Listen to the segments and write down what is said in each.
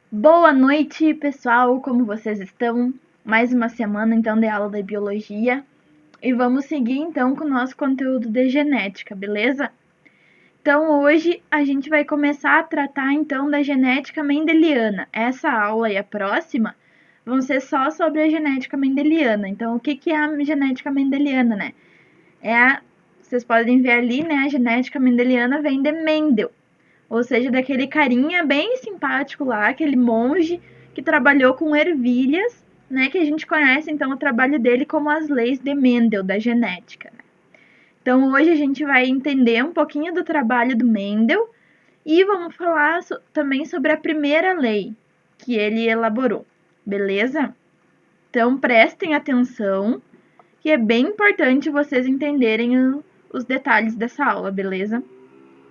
Boa noite, pessoal! Como vocês estão? Mais uma semana, então, de aula de biologia. E vamos seguir, então, com o nosso conteúdo de genética, beleza? Então, hoje a gente vai começar a tratar, então, da genética mendeliana. Essa aula e a próxima vão ser só sobre a genética mendeliana. Então, o que é a genética mendeliana, né? Vocês podem ver ali, né? A genética mendeliana vem de Mendel. Ou seja, daquele carinha bem simpático lá, aquele monge que trabalhou com ervilhas, né? Que a gente conhece então o trabalho dele como as leis de Mendel, da genética. Né? Então hoje a gente vai entender um pouquinho do trabalho do Mendel e vamos falar também sobre a primeira lei que ele elaborou, beleza? Então prestem atenção, que é bem importante vocês entenderem os detalhes dessa aula, beleza?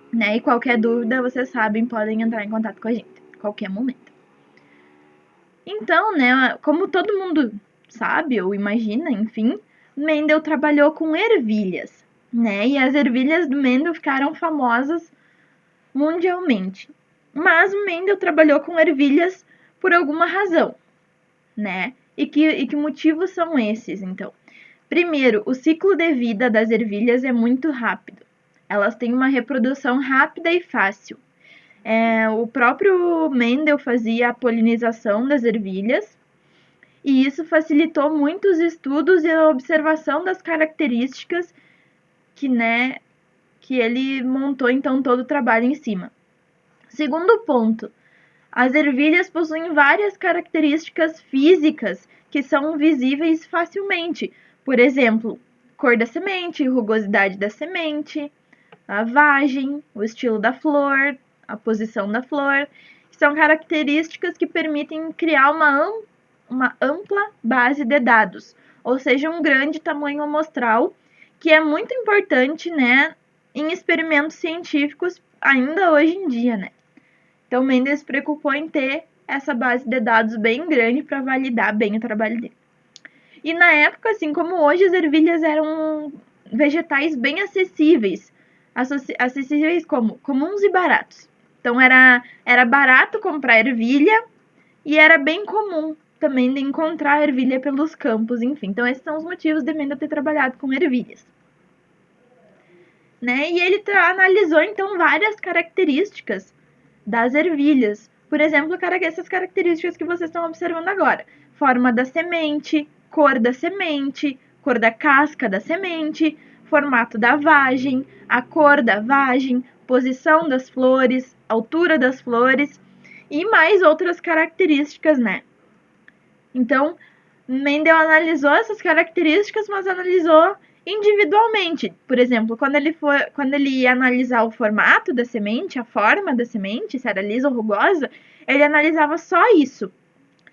Né? E qualquer dúvida, vocês sabem, podem entrar em contato com a gente a qualquer momento. Então, né, como todo mundo sabe ou imagina, enfim, Mendel trabalhou com ervilhas, né? E as ervilhas do Mendel ficaram famosas mundialmente. Mas o Mendel trabalhou com ervilhas por alguma razão, né? E que motivos são esses, então? Primeiro, o ciclo de vida das ervilhas é muito rápido. Elas têm uma reprodução rápida e fácil. O próprio Mendel fazia a polinização das ervilhas e isso facilitou muito os estudos e a observação das características que ele montou então todo o trabalho em cima. Segundo ponto, as ervilhas possuem várias características físicas que são visíveis facilmente. Por exemplo, cor da semente, rugosidade da semente, a vagem, o estilo da flor, a posição da flor, são características que permitem criar uma ampla base de dados, ou seja, um grande tamanho amostral, que é muito importante, né, em experimentos científicos ainda hoje em dia, né. Então, Mendes se preocupou em ter essa base de dados bem grande para validar bem o trabalho dele. E na época, assim como hoje, as ervilhas eram vegetais bem acessíveis, acessíveis como comuns e baratos. Então era barato comprar ervilha e era bem comum também de encontrar ervilha pelos campos, enfim. Então esses são os motivos de Mendel ter trabalhado com ervilhas. Né? E ele analisou então várias características das ervilhas. Por exemplo, essas características que vocês estão observando agora: forma da semente, cor da casca da semente, formato da vagem, a cor da vagem, posição das flores, altura das flores e mais outras características, né? Então, Mendel analisou essas características, mas analisou individualmente. Por exemplo, quando ele ia analisar o formato da semente, a forma da semente, se era lisa ou rugosa, ele analisava só isso,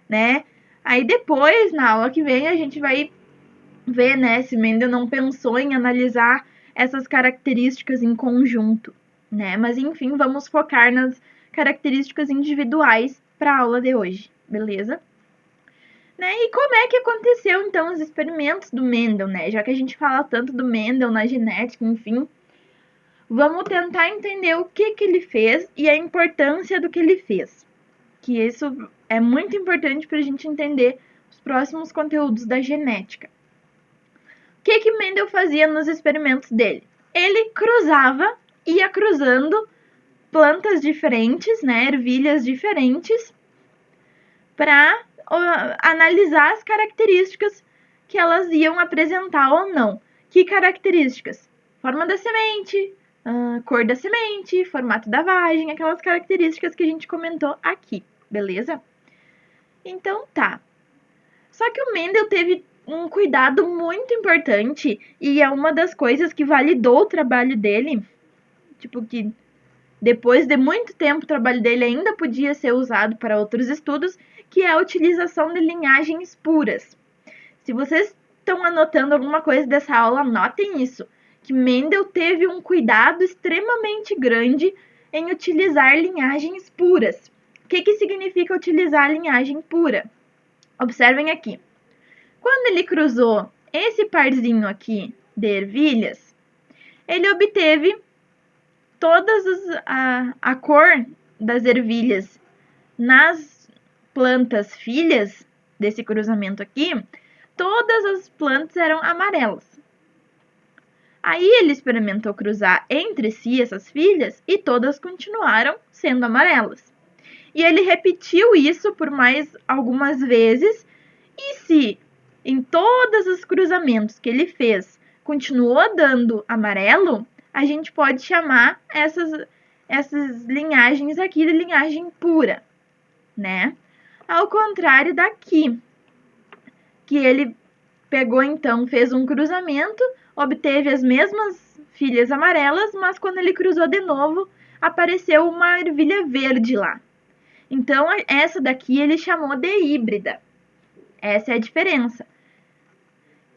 né? Aí depois, na aula que vem, a gente vai ver, né, se Mendel não pensou em analisar essas características em conjunto, né? Mas enfim, vamos focar nas características individuais para a aula de hoje, beleza? Né? E como é que aconteceu então os experimentos do Mendel, né? Já que a gente fala tanto do Mendel na genética, enfim, vamos tentar entender o que ele fez e a importância do que ele fez. Que isso é muito importante para a gente entender os próximos conteúdos da genética. O que Mendel fazia nos experimentos dele? Ele ia cruzando plantas diferentes, né, ervilhas diferentes, para analisar as características que elas iam apresentar ou não. Que características? Forma da semente, cor da semente, formato da vagem, aquelas características que a gente comentou aqui, beleza? Então tá. Só que o Mendel teve um cuidado muito importante e é uma das coisas que validou o trabalho dele, tipo que depois de muito tempo o trabalho dele ainda podia ser usado para outros estudos, que é a utilização de linhagens puras. Se vocês estão anotando alguma coisa dessa aula, anotem isso, que Mendel teve um cuidado extremamente grande em utilizar linhagens puras. O que significa utilizar linhagem pura? Observem aqui. Quando ele cruzou esse parzinho aqui de ervilhas, ele obteve a cor das ervilhas plantas filhas desse cruzamento aqui, todas as plantas eram amarelas. Aí ele experimentou cruzar entre si essas filhas e todas continuaram sendo amarelas. E ele repetiu isso por mais algumas vezes, e se em todos os cruzamentos que ele fez continuou dando amarelo, a gente pode chamar essas linhagens aqui de linhagem pura, né? Ao contrário daqui, que ele pegou então, fez um cruzamento, obteve as mesmas filhas amarelas, mas quando ele cruzou de novo, apareceu uma ervilha verde lá. Então, essa daqui ele chamou de híbrida. Essa é a diferença.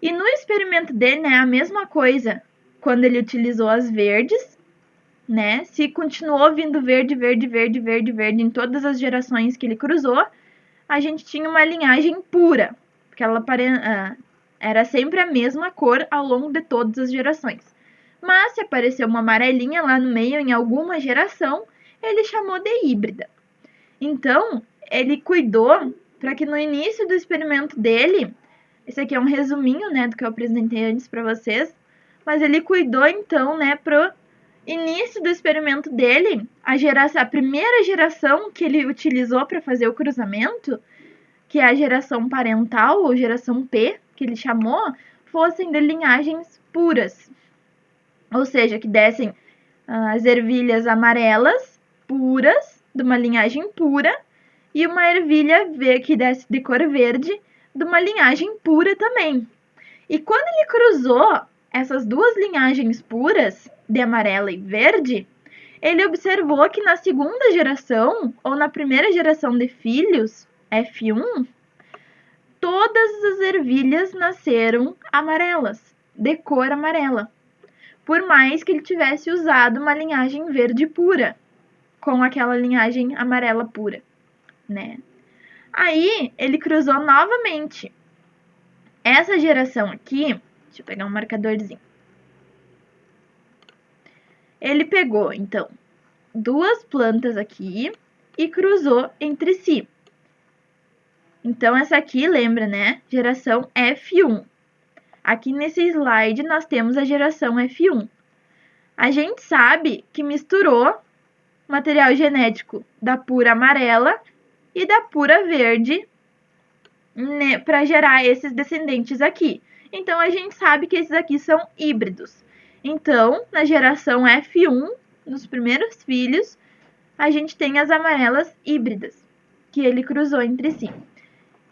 E no experimento dele, né, a mesma coisa, quando ele utilizou as verdes, né, se continuou vindo verde, verde, verde, verde, verde em todas as gerações que ele cruzou, a gente tinha uma linhagem pura, porque ela era sempre a mesma cor ao longo de todas as gerações. Mas se apareceu uma amarelinha lá no meio em alguma geração, ele chamou de híbrida. Então, ele cuidou para que no início do experimento dele, esse aqui é um resuminho, né, do que eu apresentei antes para vocês, mas ele cuidou então, né, pro início do experimento dele, a primeira geração que ele utilizou para fazer o cruzamento, que é a geração parental ou geração P, que ele chamou, fossem de linhagens puras. Ou seja, que dessem as ervilhas amarelas puras, de uma linhagem pura, e uma ervilha que desse de cor verde, de uma linhagem pura também. E quando ele cruzou essas duas linhagens puras, de amarela e verde, ele observou que na segunda geração, ou na primeira geração de filhos, F1, todas as ervilhas nasceram amarelas, de cor amarela, por mais que ele tivesse usado uma linhagem verde pura, com aquela linhagem amarela pura, né? Aí, ele cruzou novamente. Essa geração aqui, deixa eu pegar um marcadorzinho. Ele pegou, então, duas plantas aqui e cruzou entre si. Então, essa aqui, lembra, né? Geração F1. Aqui nesse slide, nós temos a geração F1. A gente sabe que misturou material genético da pura amarela e da pura verde, né, para gerar esses descendentes aqui. Então, a gente sabe que esses aqui são híbridos. Então, na geração F1, nos primeiros filhos, a gente tem as amarelas híbridas, que ele cruzou entre si.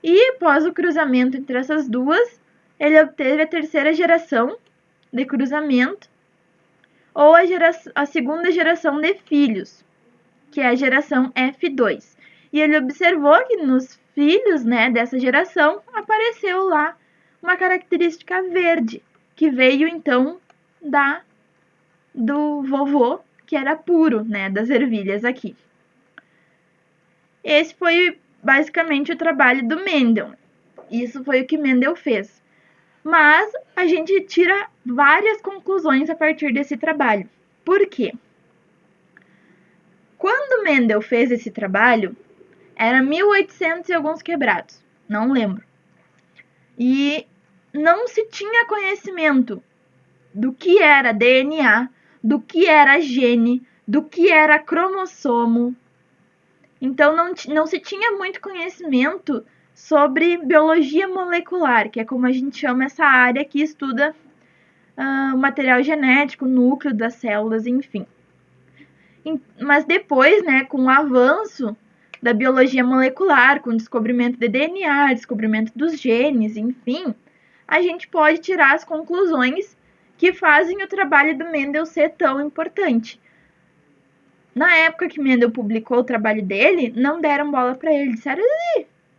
E, após o cruzamento entre essas duas, ele obteve a terceira geração de cruzamento, ou a segunda geração de filhos, que é a geração F2. E ele observou que nos filhos, né, dessa geração apareceu lá uma característica verde, que veio então do vovô, que era puro, né, das ervilhas aqui. Esse foi basicamente o trabalho do Mendel. Isso foi o que Mendel fez. Mas a gente tira várias conclusões a partir desse trabalho. Por quê? Quando Mendel fez esse trabalho, era 1800 e alguns quebrados, não lembro. E não se tinha conhecimento do que era DNA, do que era gene, do que era cromossomo. Então não se tinha muito conhecimento sobre biologia molecular, que é como a gente chama essa área que estuda o material genético, o núcleo das células, enfim. Mas depois, né, com o avanço da biologia molecular, com o descobrimento de DNA, descobrimento dos genes, enfim, a gente pode tirar as conclusões que fazem o trabalho do Mendel ser tão importante. Na época que Mendel publicou o trabalho dele, não deram bola para ele. Disseram,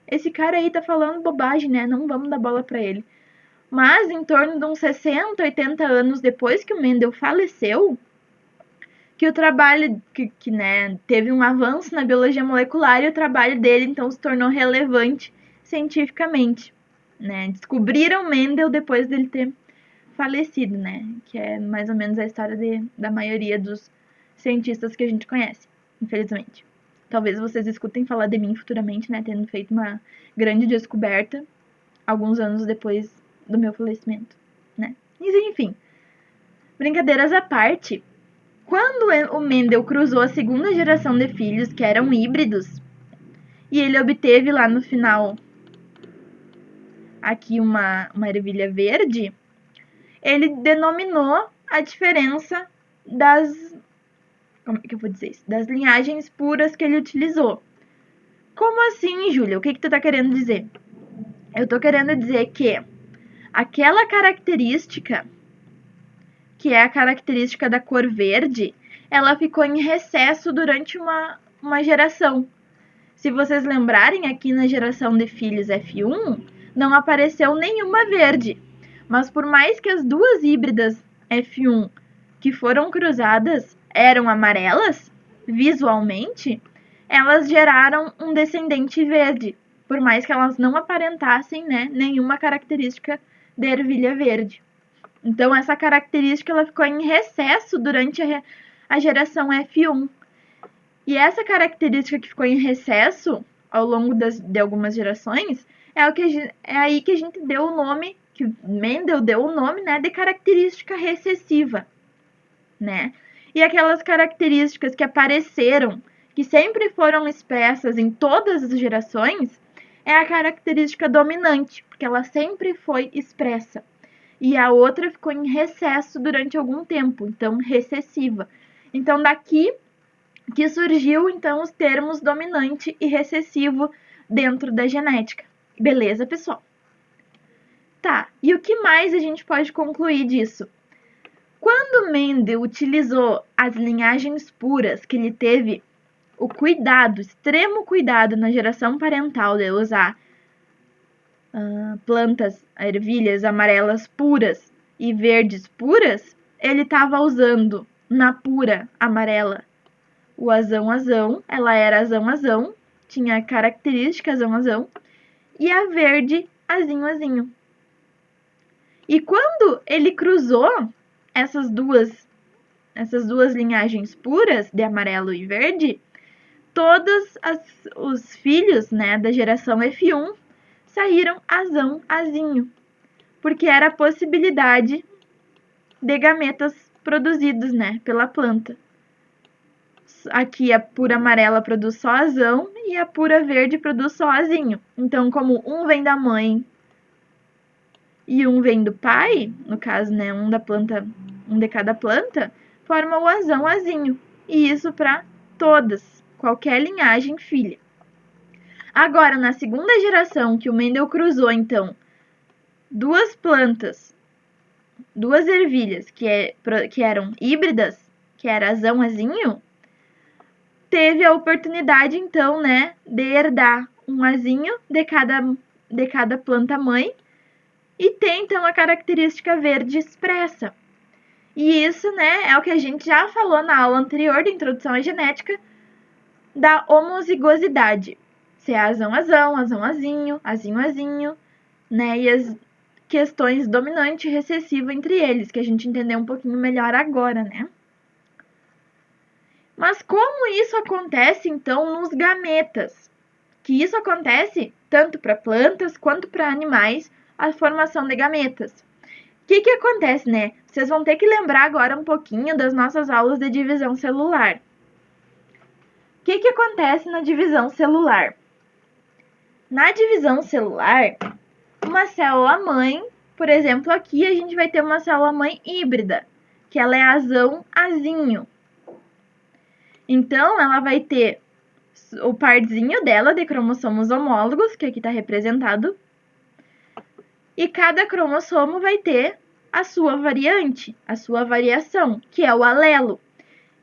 esse cara aí tá falando bobagem, né? Não vamos dar bola para ele. Mas em torno de uns 60, 80 anos depois que o Mendel faleceu, que o trabalho né, teve um avanço na biologia molecular e o trabalho dele então se tornou relevante cientificamente, né? Descobriram Mendel depois dele ter falecido, né? Que é mais ou menos a história da maioria dos cientistas que a gente conhece, infelizmente. Talvez vocês escutem falar de mim futuramente, né? Tendo feito uma grande descoberta alguns anos depois do meu falecimento, né? Mas enfim, brincadeiras à parte, quando o Mendel cruzou a segunda geração de filhos, que eram híbridos, e ele obteve lá no final aqui uma ervilha verde, ele denominou a diferença como é que eu vou dizer isso? Das linhagens puras que ele utilizou. Como assim, Júlia? O que tu tá querendo dizer? Eu tô querendo dizer que aquela característica, que é a característica da cor verde, ela ficou em recesso durante uma geração. Se vocês lembrarem, aqui na geração de filhos F1, não apareceu nenhuma verde. Mas por mais que as duas híbridas F1 que foram cruzadas eram amarelas, visualmente, elas geraram um descendente verde, por mais que elas não aparentassem, né, nenhuma característica de ervilha verde. Então, essa característica ela ficou em recesso durante a geração F1. E essa característica que ficou em recesso ao longo de algumas gerações é aí que a gente deu o nome, que Mendel deu o nome, né, de característica recessiva, né? E aquelas características que apareceram, que sempre foram expressas em todas as gerações, é a característica dominante, porque ela sempre foi expressa. E a outra ficou em recesso durante algum tempo, então recessiva. Então daqui que surgiu então os termos dominante e recessivo dentro da genética. Beleza, pessoal? Tá, e o que mais a gente pode concluir disso? Quando Mendel utilizou as linhagens puras, que ele teve o cuidado, extremo cuidado na geração parental de usar plantas, ervilhas amarelas puras e verdes puras, ele estava usando na pura amarela o azão, ela era azão, tinha característica azão, e a verde azinho. E quando ele cruzou essas duas linhagens puras de amarelo e verde, todos os filhos, né, da geração F1 saíram azinho, porque era a possibilidade de gametas produzidos, né, pela planta. Aqui a pura amarela produz só azão e a pura verde produz só azinho. Então, como um vem da mãe e um vem do pai, no caso, né, um de cada planta, forma o azinho. E isso para todas, qualquer linhagem filha. Agora, na segunda geração que o Mendel cruzou, então, duas plantas, duas ervilhas que eram híbridas, que era azinho, teve a oportunidade, então, né, de herdar um azinho de cada planta mãe e tem, então, a característica verde expressa. E isso, né, é o que a gente já falou na aula anterior de Introdução à Genética da homozigosidade. Se é azinho, azinho, né, e as questões dominante e recessiva entre eles, que a gente entendeu um pouquinho melhor agora, né? Mas como isso acontece, então, nos gametas? Que isso acontece tanto para plantas quanto para animais, a formação de gametas. O que acontece, né? Vocês vão ter que lembrar agora um pouquinho das nossas aulas de divisão celular. O que acontece na divisão celular? Na divisão celular, uma célula-mãe, por exemplo, aqui a gente vai ter uma célula-mãe híbrida, que ela é azinho. Então, ela vai ter o parzinho dela de cromossomos homólogos, que aqui está representado, e cada cromossomo vai ter a sua variante, a sua variação, que é o alelo.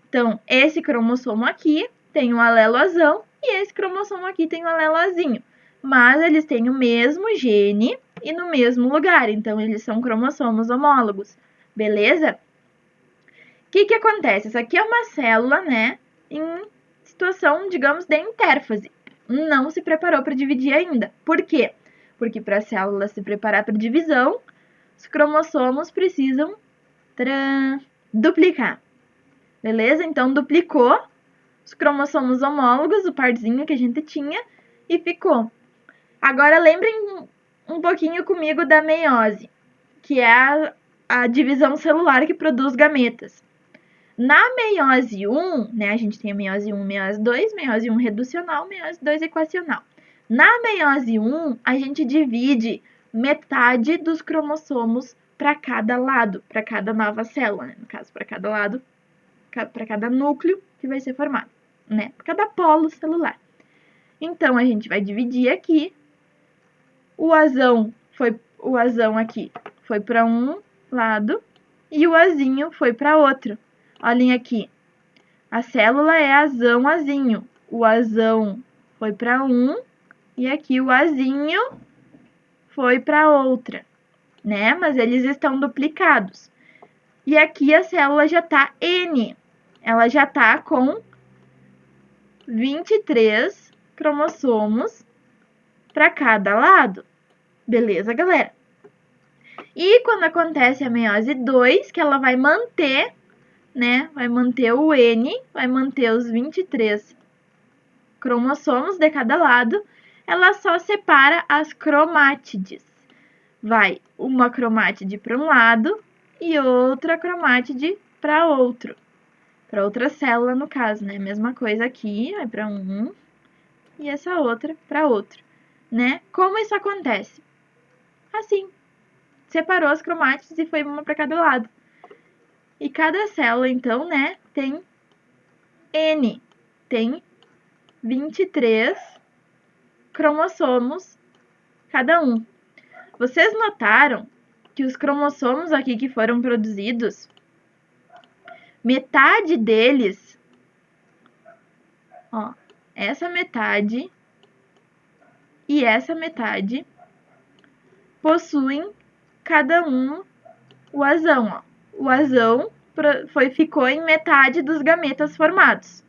Então, esse cromossomo aqui tem o alelo azão e esse cromossomo aqui tem o alelo azinho. Mas eles têm o mesmo gene e no mesmo lugar, então eles são cromossomos homólogos, beleza? O que acontece? Essa aqui é uma célula, né, em situação, digamos, de intérfase. Não se preparou para dividir ainda. Por quê? Porque para a célula se preparar para divisão, os cromossomos precisam duplicar. Beleza? Então, duplicou, os cromossomos homólogos, o parzinho que a gente tinha, e ficou. Agora lembrem um pouquinho comigo da meiose, que é a divisão celular que produz gametas. Na meiose 1, né, a gente tem a meiose 1, meiose 2, meiose 1 reducional, meiose 2 equacional. Na meiose 1, a gente divide metade dos cromossomos para cada lado, para cada nova célula, né? No caso, para cada lado, para cada núcleo que vai ser formado, né? Para cada polo celular. Então, a gente vai dividir aqui. O azão aqui foi para um lado e o azinho foi para outro. Olhem aqui. A célula é azão-azinho. O azão foi para um e aqui o azinho foi para outra, né? Mas eles estão duplicados. E aqui a célula já está N. Ela já está com 23 cromossomos para cada lado. Beleza, galera? E quando acontece a meiose 2, que ela vai manter, né? Vai manter o N, vai manter os 23 cromossomos de cada lado, ela só separa as cromátides. Vai uma cromátide para um lado e outra cromátide para outro. Para outra célula, no caso, né? Mesma coisa aqui, vai para um e essa outra para outro, né? Como isso acontece? Assim, separou as cromátides e foi uma para cada lado. E cada célula, então, né, tem N, tem 23 cromossomos cada um. Vocês notaram que os cromossomos aqui que foram produzidos, metade deles, ó, essa metade e essa metade possuem cada um o azão, ó. O azão ficou em metade dos gametas formados.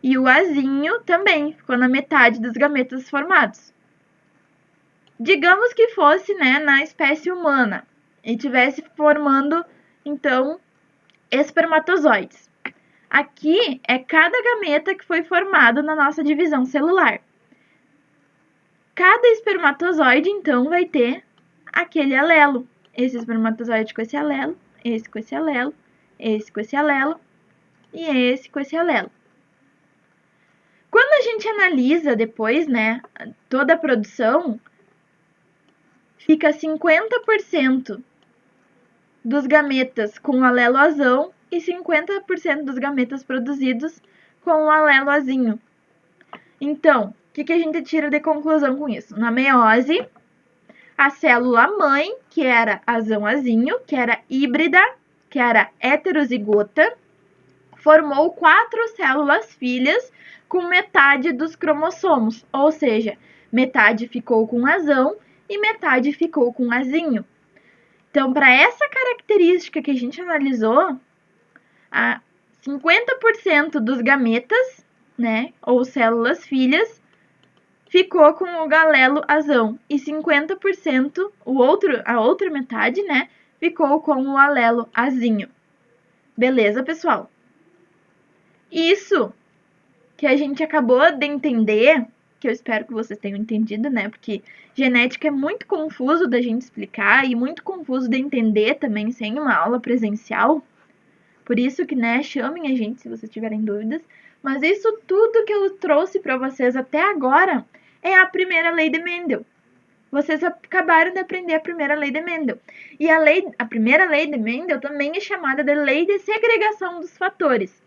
E o azinho também ficou na metade dos gametas formados. Digamos que fosse, né, na espécie humana e tivesse formando, então, espermatozoides. Aqui é cada gameta que foi formado na nossa divisão celular. Cada espermatozoide, então, vai ter aquele alelo. Esse espermatozoide com esse alelo, esse com esse alelo, esse com esse alelo e esse com esse alelo. Quando a gente analisa depois, né, toda a produção, fica 50% dos gametas com o alelo azão e 50% dos gametas produzidos com o alelo azinho. Então, o que a gente tira de conclusão com isso? Na meiose, a célula mãe, que era azão-azinho, que era híbrida, que era heterozigota, formou 4 células filhas com metade dos cromossomos, ou seja, metade ficou com azão e metade ficou com azinho. Então, para essa característica que a gente analisou, 50% dos gametas, né, ou células filhas, ficou com o galelo azão e 50% a outra metade, né, ficou com o alelo azinho. Beleza, pessoal? Isso que a gente acabou de entender, que eu espero que vocês tenham entendido, né? Porque genética é muito confuso da gente explicar e muito confuso de entender também sem uma aula presencial. Por isso que, né, chamem a gente se vocês tiverem dúvidas. Mas isso tudo que eu trouxe para vocês até agora é a primeira lei de Mendel. Vocês acabaram de aprender a primeira lei de Mendel. E a primeira lei de Mendel também é chamada de lei de segregação dos fatores.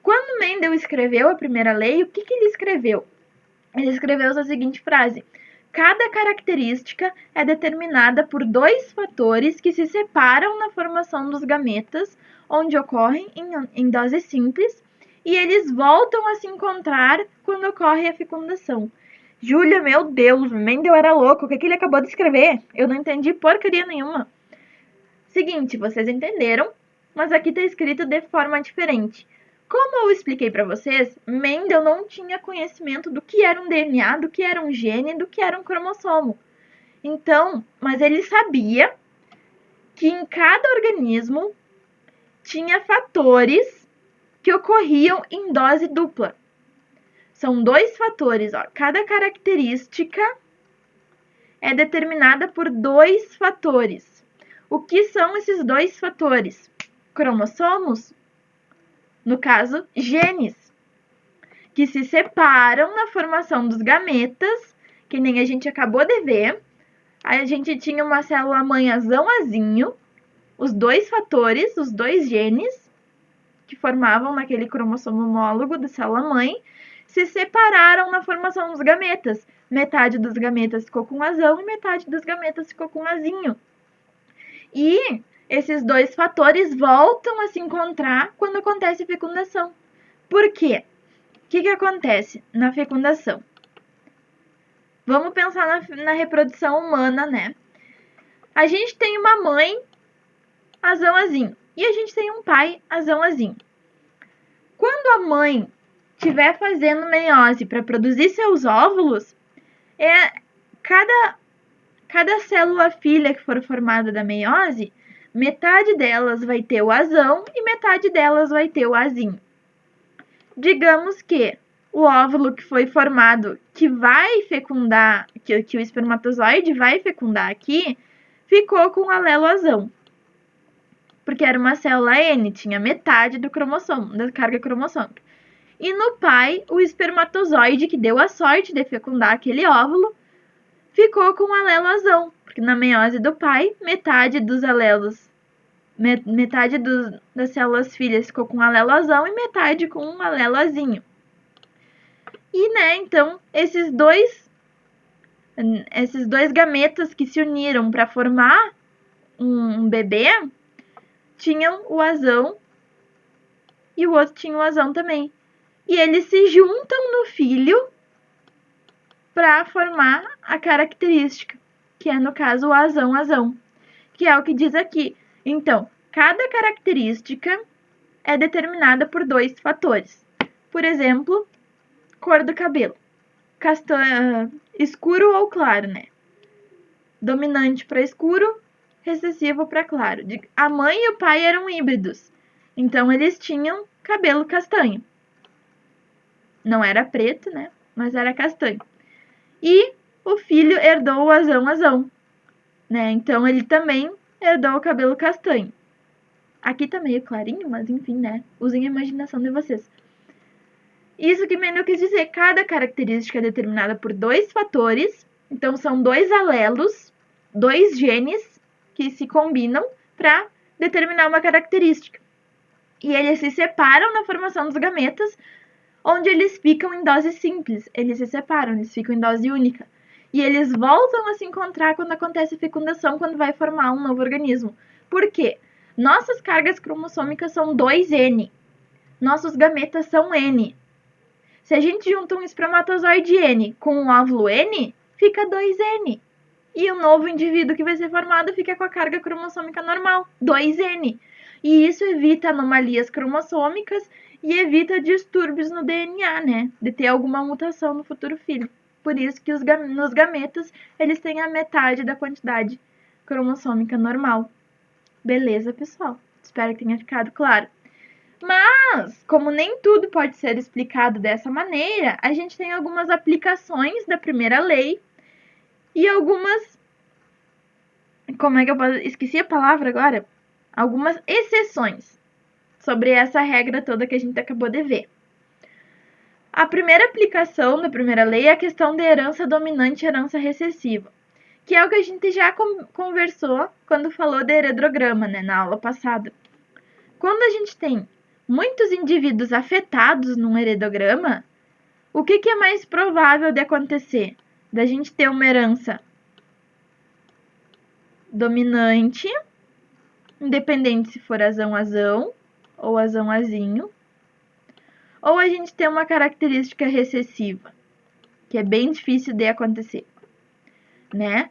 Quando Mendel escreveu a primeira lei, o que ele escreveu? Ele escreveu a seguinte frase: cada característica é determinada por 2 fatores que se separam na formação dos gametas, onde ocorrem em dose simples, e eles voltam a se encontrar quando ocorre a fecundação. Júlia, meu Deus, Mendel era louco, o que ele acabou de escrever? Eu não entendi porcaria nenhuma. Seguinte, vocês entenderam, mas aqui está escrito de forma diferente. Como eu expliquei para vocês, Mendel não tinha conhecimento do que era um DNA, do que era um gene, do que era um cromossomo. Então, mas ele sabia que em cada organismo tinha fatores que ocorriam em dose dupla. São 2 fatores, ó. Cada característica é determinada por 2 fatores. O que são esses 2 fatores? Cromossomos, no caso, genes, que se separam na formação dos gametas, que nem a gente acabou de ver. Aí a gente tinha uma célula mãe azinho, os 2 fatores, os 2 genes que formavam naquele cromossomo homólogo da célula mãe, se separaram na formação dos gametas. Metade dos gametas ficou com azão e metade dos gametas ficou com azinho. E esses 2 fatores voltam a se encontrar quando acontece a fecundação. Por quê? O que acontece na fecundação? Vamos pensar na reprodução humana, né? A gente tem uma mãe azão-azinho e a gente tem um pai azão-azinho. Quando a mãe estiver fazendo meiose para produzir seus óvulos, cada célula filha que for formada da meiose, metade delas vai ter o azão e metade delas vai ter o azinho. Digamos que o óvulo que foi formado, que vai fecundar, que o espermatozoide vai fecundar aqui, ficou com o alelo azão. Porque era uma célula N, tinha metade do cromossomo, da carga cromossômica. E no pai, o espermatozoide, que deu a sorte de fecundar aquele óvulo, ficou com o alelo azão. Porque na meiose do pai, metade dos alelos, das células filhas ficou com alelo azão e metade com um alelo azinho. E, né, então, esses dois gametas que se uniram para formar um bebê, tinham o azão e o outro tinha o azão também. E eles se juntam no filho para formar a característica, que é, no caso, o azão-azão, que é o que diz aqui. Então, cada característica é determinada por 2 fatores. Por exemplo, cor do cabelo. Escuro ou claro, né? Dominante para escuro, recessivo para claro. A mãe e o pai eram híbridos, então eles tinham cabelo castanho. Não era preto, né? Mas era castanho. E o filho herdou o azão-azão, né? Então ele também herdou o cabelo castanho. Aqui tá meio clarinho, mas enfim, né? Usem a imaginação de vocês. Isso que Mendel quis dizer, cada característica é determinada por 2 fatores, então são 2 alelos, 2 genes que se combinam para determinar uma característica. E eles se separam na formação dos gametas, onde eles ficam em dose simples. Eles se separam, eles ficam em dose única. E eles voltam a se encontrar quando acontece a fecundação, quando vai formar um novo organismo. Por quê? Nossas cargas cromossômicas são 2N. Nossos gametas são N. Se a gente junta um espermatozoide N com um óvulo N, fica 2N. E o novo indivíduo que vai ser formado fica com a carga cromossômica normal, 2N. E isso evita anomalias cromossômicas e evita distúrbios no DNA, né? De ter alguma mutação no futuro filho. Por isso que nos gametas eles têm a metade da quantidade cromossômica normal. Beleza, pessoal? Espero que tenha ficado claro. Mas, como nem tudo pode ser explicado dessa maneira, a gente tem algumas aplicações da primeira lei e algumas... Como é que eu posso... Esqueci a palavra agora. Algumas exceções sobre essa regra toda que a gente acabou de ver. A primeira aplicação da primeira lei é a questão de herança dominante e herança recessiva, que é o que a gente já conversou quando falou de heredograma, né, na aula passada. Quando a gente tem muitos indivíduos afetados num heredograma, o que é mais provável de acontecer? Da gente ter uma herança dominante, independente se for azão-azão ou azão-azinho, ou a gente ter uma característica recessiva, que é bem difícil de acontecer, né?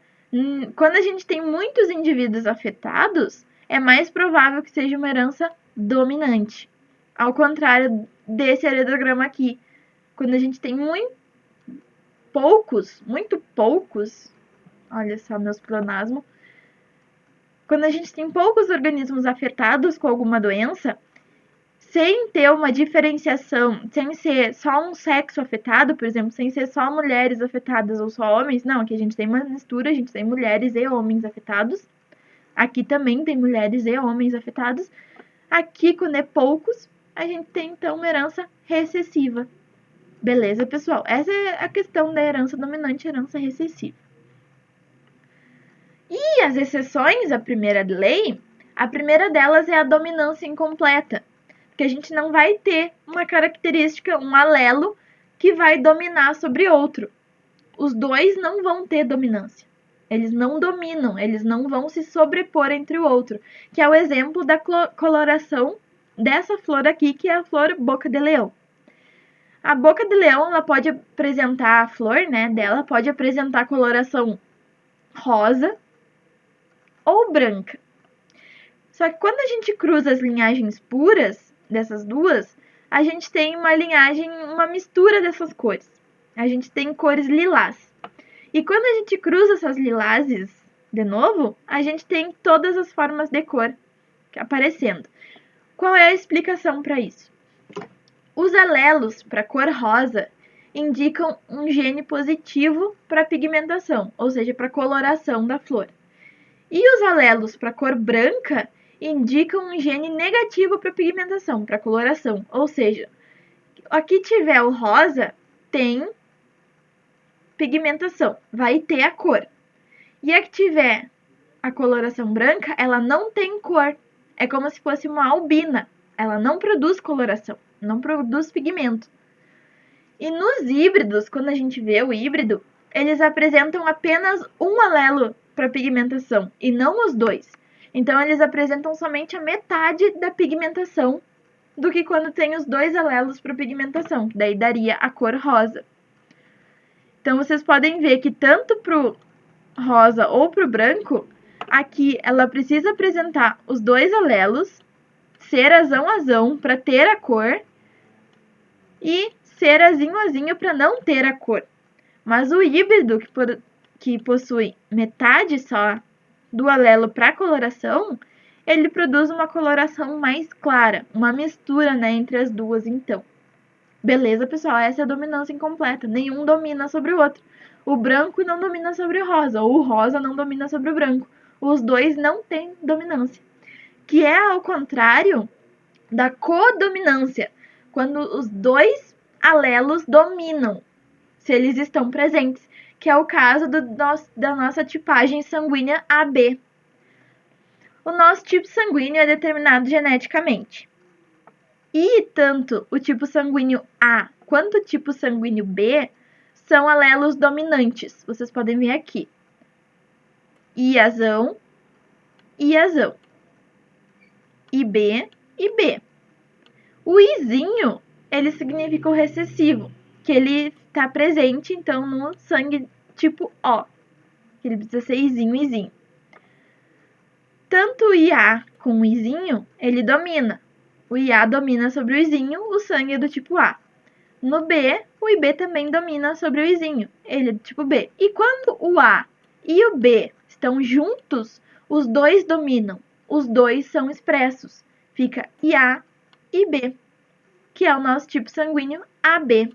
Quando a gente tem muitos indivíduos afetados, é mais provável que seja uma herança dominante. Ao contrário desse heredograma aqui, quando a gente tem muito poucos, olha só meus pleonasmos, quando a gente tem poucos organismos afetados com alguma doença, sem ter uma diferenciação, sem ser só um sexo afetado, por exemplo, sem ser só mulheres afetadas ou só homens. Não, aqui a gente tem uma mistura, a gente tem mulheres e homens afetados. Aqui também tem mulheres e homens afetados. Aqui, quando é poucos, a gente tem então uma herança recessiva. Beleza, pessoal? Essa é a questão da herança dominante e herança recessiva. E as exceções à primeira lei, a primeira delas é a dominância incompleta, porque a gente não vai ter uma característica, um alelo que vai dominar sobre outro. Os dois não vão ter dominância. Eles não dominam, eles não vão se sobrepor entre o outro, que é o exemplo da coloração dessa flor aqui, que é a flor boca de leão. A boca de leão, ela pode apresentar, a flor, né, dela pode apresentar coloração rosa ou branca. Só que quando a gente cruza as linhagens puras dessas duas, a gente tem uma linhagem, uma mistura dessas cores. A gente tem cores lilás. E quando a gente cruza essas lilases de novo, a gente tem todas as formas de cor aparecendo. Qual é a explicação para isso? Os alelos para cor rosa indicam um gene positivo para pigmentação, ou seja, para coloração da flor. E os alelos para cor branca indicam um gene negativo para pigmentação, para coloração, ou seja, aqui tiver o rosa tem pigmentação, vai ter a cor. E a que tiver a coloração branca, ela não tem cor. É como se fosse uma albina. Ela não produz coloração, não produz pigmento. E nos híbridos, quando a gente vê o híbrido, eles apresentam apenas um alelo para pigmentação e não os dois. Então eles apresentam somente a metade da pigmentação do que quando tem os dois alelos para pigmentação, que daí daria a cor rosa. Então vocês podem ver que tanto pro rosa ou pro branco, aqui ela precisa apresentar os dois alelos, ser azão para ter a cor e ser azinho para não ter a cor. Mas o híbrido que possui metade só do alelo para coloração, ele produz uma coloração mais clara, uma mistura, né, entre as duas então. Beleza, pessoal? Essa é a dominância incompleta. Nenhum domina sobre o outro. O branco não domina sobre o rosa, ou o rosa não domina sobre o branco. Os dois não têm dominância. Que é ao contrário da codominância, quando os dois alelos dominam, se eles estão presentes, que é o caso da nossa tipagem sanguínea AB. O nosso tipo sanguíneo é determinado geneticamente. E tanto o tipo sanguíneo A quanto o tipo sanguíneo B são alelos dominantes. Vocês podem ver aqui. Iazão, Iazão. IB, IB. O Izinho, ele significa o recessivo, que ele está presente, então, no sangue tipo O. Que ele precisa ser Izinho, Izinho. Tanto o IA com o Izinho, ele domina. O IA domina sobre o Izinho, o sangue é do tipo A. No B, o IB também domina sobre o Izinho, ele é do tipo B. E quando o A e o B estão juntos, os dois dominam. Os dois são expressos. Fica IA e B, que é o nosso tipo sanguíneo AB.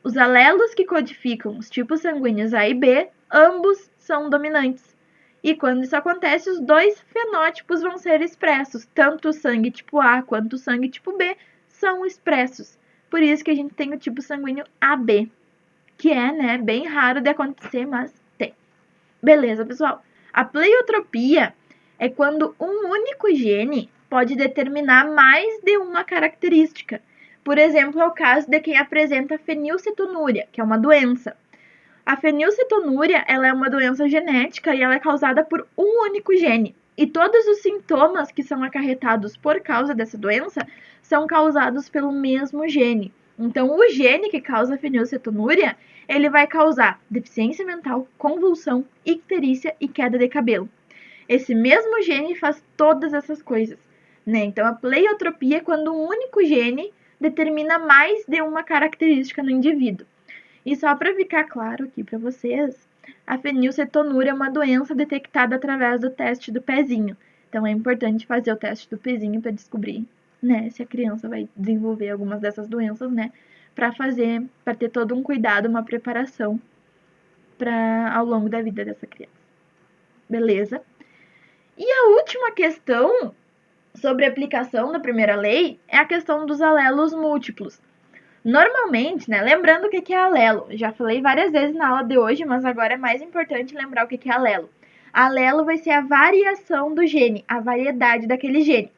Os alelos que codificam os tipos sanguíneos A e B, ambos são dominantes. E quando isso acontece, os dois fenótipos vão ser expressos. Tanto o sangue tipo A quanto o sangue tipo B são expressos. Por isso que a gente tem o tipo sanguíneo AB, que é, né, bem raro de acontecer, mas tem. Beleza, pessoal? A pleiotropia é quando um único gene pode determinar mais de uma característica. Por exemplo, é o caso de quem apresenta fenilcetonúria, que é uma doença. A fenilcetonúria, ela é uma doença genética e ela é causada por um único gene. E todos os sintomas que são acarretados por causa dessa doença são causados pelo mesmo gene. Então, o gene que causa a fenilcetonúria, ele vai causar deficiência mental, convulsão, icterícia e queda de cabelo. Esse mesmo gene faz todas essas coisas, né? Então, a pleiotropia é quando um único gene determina mais de uma característica no indivíduo. E só para ficar claro aqui para vocês, a fenilcetonúria é uma doença detectada através do teste do pezinho. Então é importante fazer o teste do pezinho para descobrir né, se a criança vai desenvolver algumas dessas doenças, né, para ter todo um cuidado, uma preparação para ao longo da vida dessa criança. Beleza? E a última questão sobre a aplicação da primeira lei é a questão dos alelos múltiplos. Normalmente, né, lembrando o que é alelo, já falei várias vezes na aula de hoje, mas agora é mais importante lembrar o que é alelo. Alelo vai ser a variação do gene, a variedade daquele gene.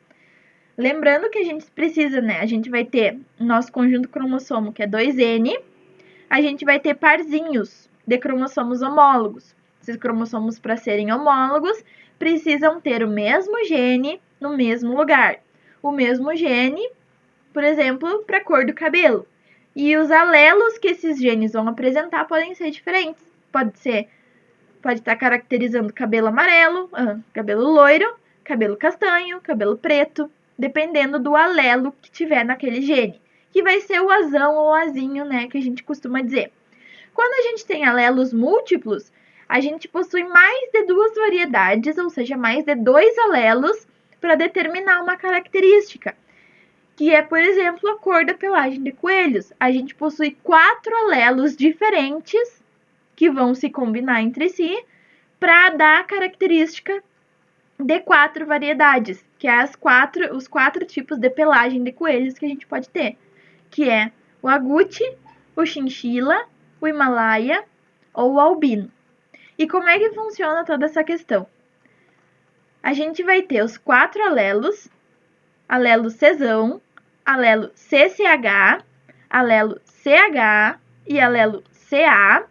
Lembrando que a gente precisa, né, a gente vai ter nosso conjunto cromossomo, que é 2N, a gente vai ter parzinhos de cromossomos homólogos. Esses cromossomos, para serem homólogos, precisam ter o mesmo gene no mesmo lugar. O mesmo gene, por exemplo, para a cor do cabelo. E os alelos que esses genes vão apresentar podem ser diferentes. Pode estar caracterizando cabelo amarelo, cabelo loiro, cabelo castanho, cabelo preto, dependendo do alelo que tiver naquele gene, que vai ser o azão ou azinho, né, que a gente costuma dizer. Quando a gente tem alelos múltiplos, a gente possui mais de 2 variedades, ou seja, mais de 2 alelos para determinar uma característica, que é, por exemplo, a cor da pelagem de coelhos. A gente possui 4 alelos diferentes que vão se combinar entre si para dar a característica de 4 variedades, que é os 4 tipos de pelagem de coelhos que a gente pode ter, que é o agute, o chinchila, o himalaia ou o albino. E como é que funciona toda essa questão? A gente vai ter os 4 alelos, alelo Czão, alelo CCH, alelo CH e alelo CA,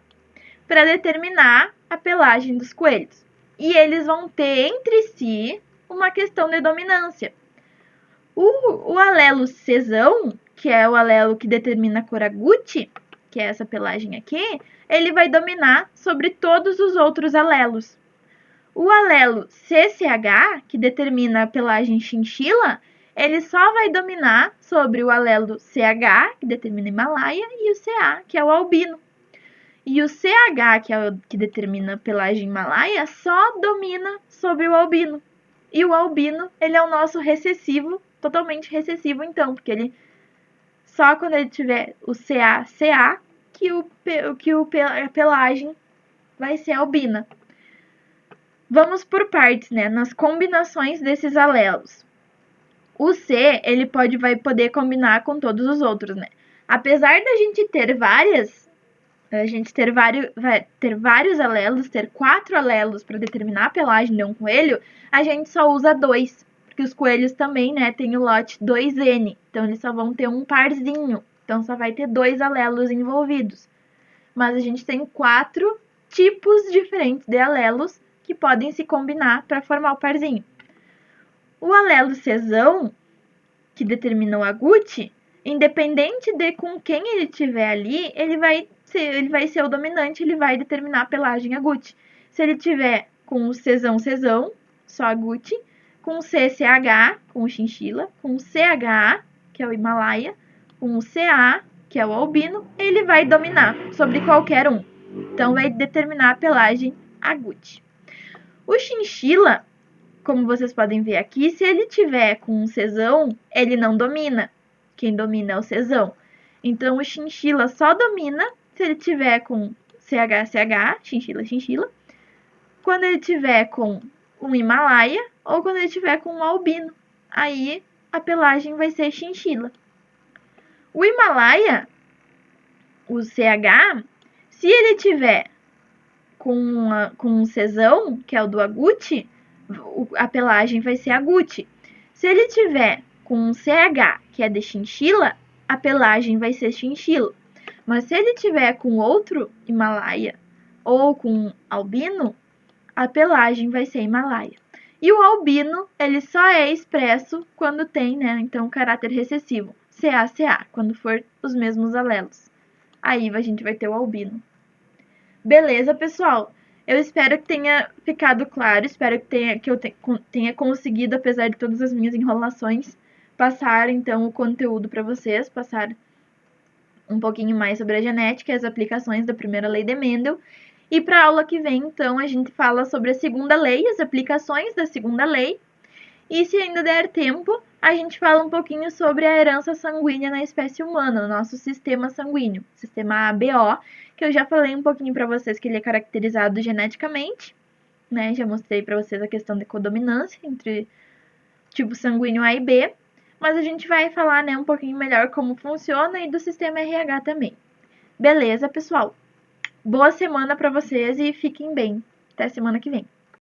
para determinar a pelagem dos coelhos. E eles vão ter entre si uma questão de dominância. O alelo Czão, que é o alelo que determina a cor agute, que é essa pelagem aqui, ele vai dominar sobre todos os outros alelos. O alelo CCH, que determina a pelagem chinchila, ele só vai dominar sobre o alelo CH, que determina Himalaia, e o CA, que é o albino. E o CH, que é o que determina a pelagem Himalaia, só domina sobre o albino. E o albino, ele é o nosso recessivo, totalmente recessivo então, porque ele só quando ele tiver o CA que a pelagem vai ser albina. Vamos por partes, né? Nas combinações desses alelos. O C, ele vai poder combinar com todos os outros, né? Apesar da gente ter vários alelos, ter 4 alelos para determinar a pelagem de um coelho, a gente só usa 2, porque os coelhos também, né, tem o lote 2N, então eles só vão ter um parzinho, então só vai ter 2 alelos envolvidos. Mas a gente tem 4 tipos diferentes de alelos que podem se combinar para formar o parzinho. O alelo Czão, que determina o agute, independente de com quem ele tiver ali, ele vai ser o dominante, ele vai determinar a pelagem agute. Se ele tiver com o Czão, só agute, com o CCH, com o chinchila, com o CH, que é o Himalaia, com o CA, que é o albino, ele vai dominar sobre qualquer um. Então, vai determinar a pelagem agute. O chinchila, como vocês podem ver aqui, se ele tiver com um Czão, ele não domina. Quem domina é o Czão. Então, o chinchila só domina se ele tiver com CH, chinchila. Quando ele tiver com um Himalaia ou quando ele tiver com um albino. Aí, a pelagem vai ser chinchila. O Himalaia, o CH, se ele tiver com um Czão, que é o do agute, a pelagem vai ser agute. Se ele tiver com um CH, que é de chinchila, a pelagem vai ser chinchila. Mas se ele tiver com outro Himalaia ou com albino, a pelagem vai ser Himalaia. E o albino, ele só é expresso quando tem, né, então, caráter recessivo, CA, quando for os mesmos alelos. Aí a gente vai ter o albino. Beleza, pessoal? Eu espero que tenha ficado claro, espero que eu tenha conseguido, apesar de todas as minhas enrolações, passar então o conteúdo para vocês, passar um pouquinho mais sobre a genética e as aplicações da primeira lei de Mendel. E para a aula que vem, então, a gente fala sobre a segunda lei, as aplicações da segunda lei. E se ainda der tempo, a gente fala um pouquinho sobre a herança sanguínea na espécie humana, o nosso sistema sanguíneo, sistema ABO, que eu já falei um pouquinho para vocês que ele é caracterizado geneticamente, né? Já mostrei para vocês a questão da codominância entre tipo sanguíneo A e B, mas a gente vai falar, né, um pouquinho melhor como funciona e do sistema RH também. Beleza, pessoal? Boa semana para vocês e fiquem bem. Até semana que vem.